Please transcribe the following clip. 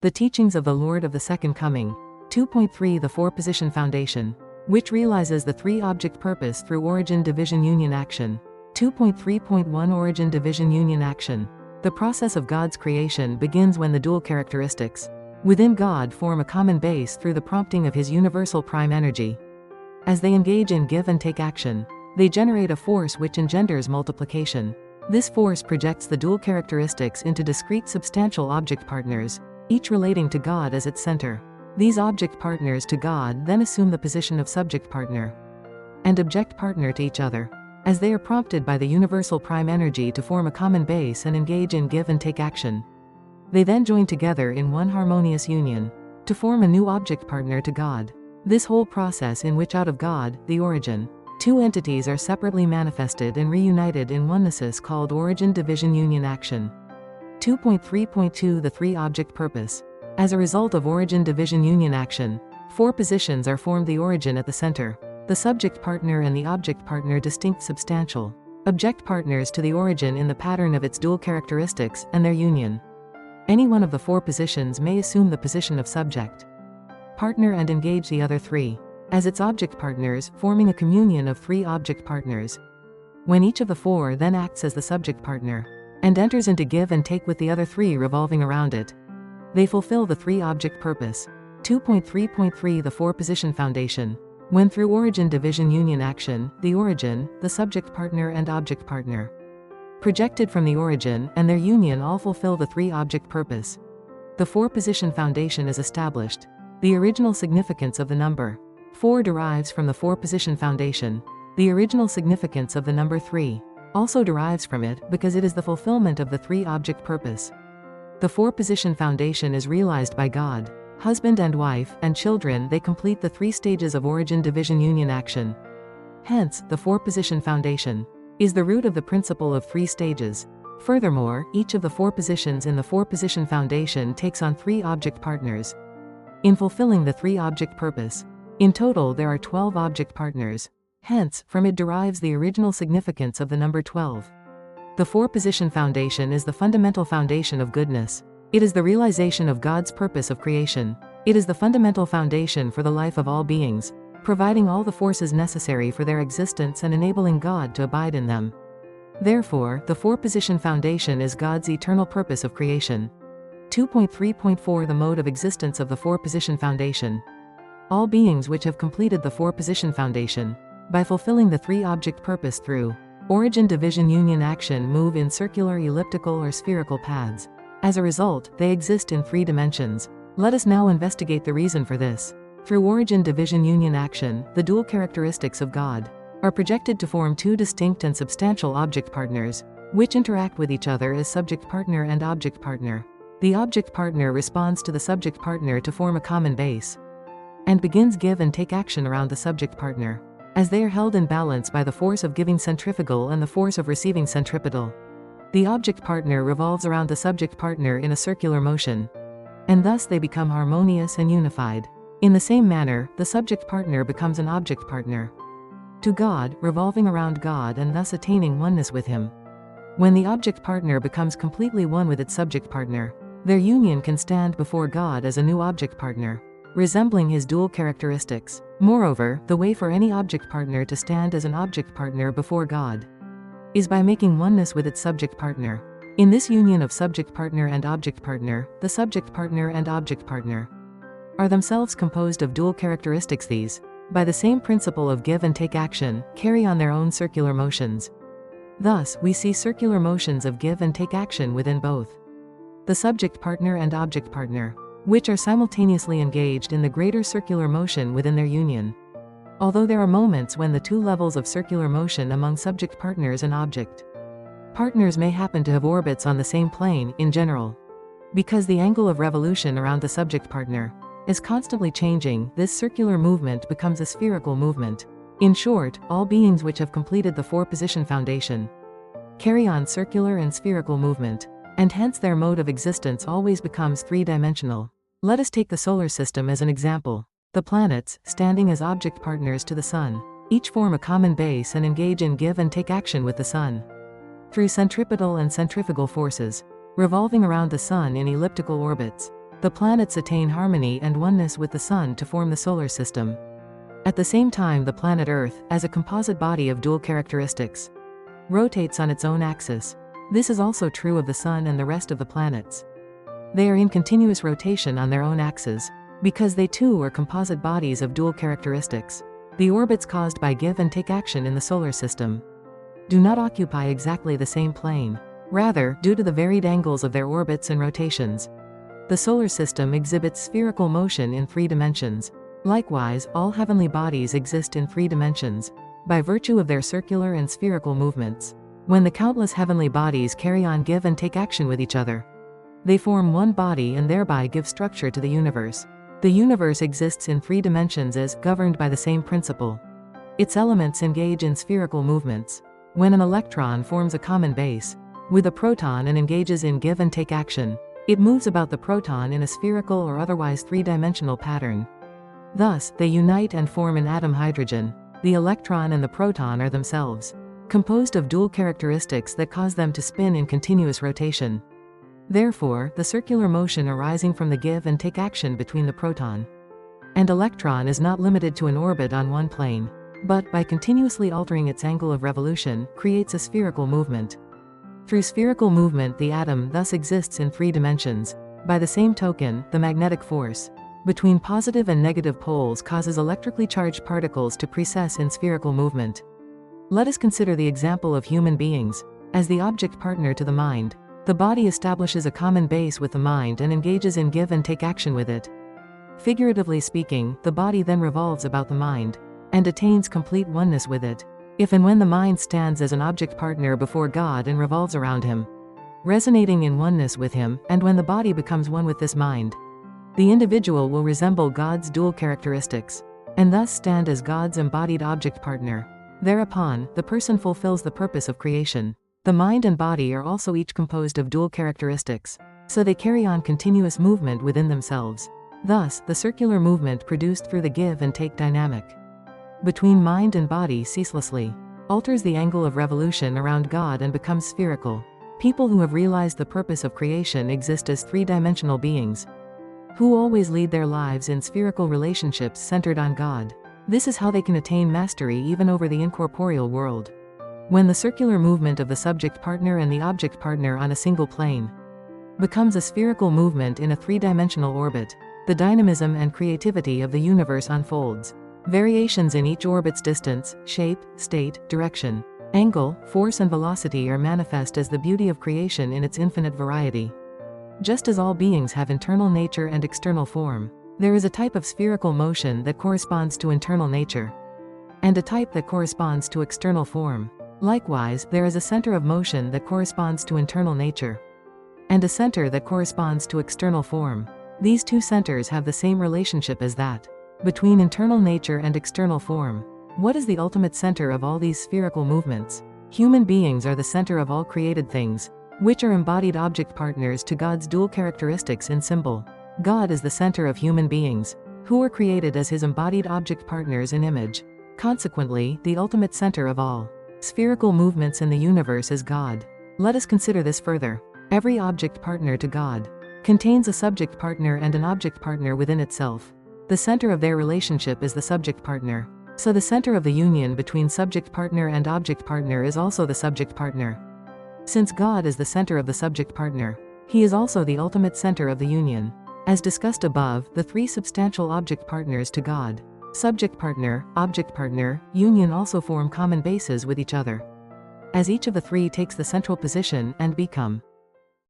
The teachings of the Lord of the Second Coming. 2.3 The four-position foundation, which realizes the three-object purpose through origin division union action. 2.3.1 Origin division union action. The process of God's creation begins when the dual characteristics within God form a common base through the prompting of his universal prime energy. As they engage in give and take action, they generate a force which engenders multiplication. This force projects the dual characteristics into discrete substantial object partners, each relating to God as its center. These object partners to God then assume the position of subject partner and object partner to each other, as they are prompted by the universal prime energy to form a common base and engage in give and take action. They then join together in one harmonious union to form a new object partner to God. This whole process in which out of God, the origin, two entities are separately manifested and reunited in oneness is called origin division union action. 2.3.2 The three-object purpose. As a result of origin division union action, four positions are formed: the origin at the center, the subject partner and the object partner, distinct substantial object partners to the origin in the pattern of its dual characteristics and their union. Any one of the four positions may assume the position of subject partner and engage the other three as its object partners, forming a communion of three object partners. When each of the four then acts as the subject partner and enters into give and take with the other three revolving around it, they fulfill the three-object purpose. 2.3.3 The four-position foundation. When through origin division union action, the origin, the subject partner and object partner projected from the origin and their union all fulfill the three-object purpose, the four-position foundation is established. The original significance of the number 4 derives from the four-position foundation. The original significance of the number 3 also derives from it because it is the fulfillment of the three-object purpose. The four-position foundation is realized by God, husband and wife, and children. They complete the three stages of origin division union action. Hence, the four-position foundation is the root of the principle of three stages. Furthermore, each of the four positions in the four-position foundation takes on three object partners in fulfilling the three-object purpose. In total there are 12 object partners. Hence, from it derives the original significance of the number 12. The four-position foundation is the fundamental foundation of goodness. It is the realization of God's purpose of creation. It is the fundamental foundation for the life of all beings, providing all the forces necessary for their existence and enabling God to abide in them. Therefore, the four-position foundation is God's eternal purpose of creation. 2.3.4 The mode of existence of the four-position foundation. All beings which have completed the four-position foundation by fulfilling the three-object purpose through origin division union action move in circular, elliptical or spherical paths. As a result, they exist in three dimensions. Let us now investigate the reason for this. Through origin division union action, the dual characteristics of God are projected to form two distinct and substantial object partners, which interact with each other as subject partner and object partner. The object partner responds to the subject partner to form a common base and begins give and take action around the subject partner, as they are held in balance by the force of giving centrifugal and the force of receiving centripetal. The object partner revolves around the subject partner in a circular motion, and thus they become harmonious and unified. In the same manner, the subject partner becomes an object partner to God, revolving around God and thus attaining oneness with Him. When the object partner becomes completely one with its subject partner, their union can stand before God as a new object partner, resembling His dual characteristics. Moreover, the way for any object partner to stand as an object partner before God is by making oneness with its subject partner. In this union of subject partner and object partner, the subject partner and object partner are themselves composed of dual characteristics. These, by the same principle of give and take action, carry on their own circular motions. Thus, we see circular motions of give and take action within both the subject partner and object partner, which are simultaneously engaged in the greater circular motion within their union. Although there are moments when the two levels of circular motion among subject partners and object partners may happen to have orbits on the same plane, in general, because the angle of revolution around the subject partner is constantly changing, this circular movement becomes a spherical movement. In short, all beings which have completed the four-position foundation carry on circular and spherical movement, and hence their mode of existence always becomes three-dimensional. Let us take the solar system as an example. The planets, standing as object partners to the Sun, each form a common base and engage in give and take action with the Sun through centripetal and centrifugal forces, revolving around the Sun in elliptical orbits. The planets attain harmony and oneness with the Sun to form the solar system. At the same time, the planet Earth, as a composite body of dual characteristics, rotates on its own axis. This is also true of the Sun and the rest of the planets. They are in continuous rotation on their own axes, because they too are composite bodies of dual characteristics. The orbits caused by give and take action in the solar system do not occupy exactly the same plane. Rather, due to the varied angles of their orbits and rotations, the solar system exhibits spherical motion in 3 dimensions. Likewise, all heavenly bodies exist in 3 dimensions, by virtue of their circular and spherical movements. When the countless heavenly bodies carry on give and take action with each other, they form one body and thereby give structure to the universe. The universe exists in 3 dimensions as governed by the same principle. Its elements engage in spherical movements. When an electron forms a common base with a proton and engages in give and take action, it moves about the proton in a spherical or otherwise 3-dimensional pattern. Thus, they unite and form an atom hydrogen. The electron and the proton are themselves composed of dual characteristics that cause them to spin in continuous rotation. Therefore, the circular motion arising from the give and take action between the proton and electron is not limited to an orbit on one plane, but, by continuously altering its angle of revolution, creates a spherical movement. Through spherical movement, the atom thus exists in 3 dimensions. By the same token, the magnetic force between positive and negative poles causes electrically charged particles to precess in spherical movement. Let us consider the example of human beings. As the object partner to the mind, the body establishes a common base with the mind and engages in give and take action with it. Figuratively speaking, the body then revolves about the mind and attains complete oneness with it. If and when the mind stands as an object partner before God and revolves around him, resonating in oneness with him, and when the body becomes one with this mind, the individual will resemble God's dual characteristics, and thus stand as God's embodied object partner. Thereupon, the person fulfills the purpose of creation. The mind and body are also each composed of dual characteristics, so they carry on continuous movement within themselves. Thus, the circular movement produced through the give and take dynamic between mind and body ceaselessly alters the angle of revolution around God and becomes spherical. People who have realized the purpose of creation exist as 3-dimensional beings who always lead their lives in spherical relationships centered on God. This is how they can attain mastery even over the incorporeal world. When the circular movement of the subject partner and the object partner on a single plane becomes a spherical movement in a 3-dimensional orbit, the dynamism and creativity of the universe unfolds. Variations in each orbit's distance, shape, state, direction, angle, force and velocity are manifest as the beauty of creation in its infinite variety. Just as all beings have internal nature and external form, there is a type of spherical motion that corresponds to internal nature, and a type that corresponds to external form. Likewise, there is a center of motion that corresponds to internal nature, and a center that corresponds to external form. These 2 centers have the same relationship as that between internal nature and external form. What is the ultimate center of all these spherical movements? Human beings are the center of all created things, which are embodied object partners to God's dual characteristics in symbol. God is the center of human beings, who are created as his embodied object partners in image. Consequently, the ultimate center of all spherical movements in the universe is God. Let us consider this further. Every object partner to God contains a subject partner and an object partner within itself. The center of their relationship is the subject partner. So the center of the union between subject partner and object partner is also the subject partner. Since God is the center of the subject partner, he is also the ultimate center of the union. As discussed above, the 3 substantial object partners to God, subject partner, object partner, union, also form common bases with each other, as each of the 3 takes the central position and become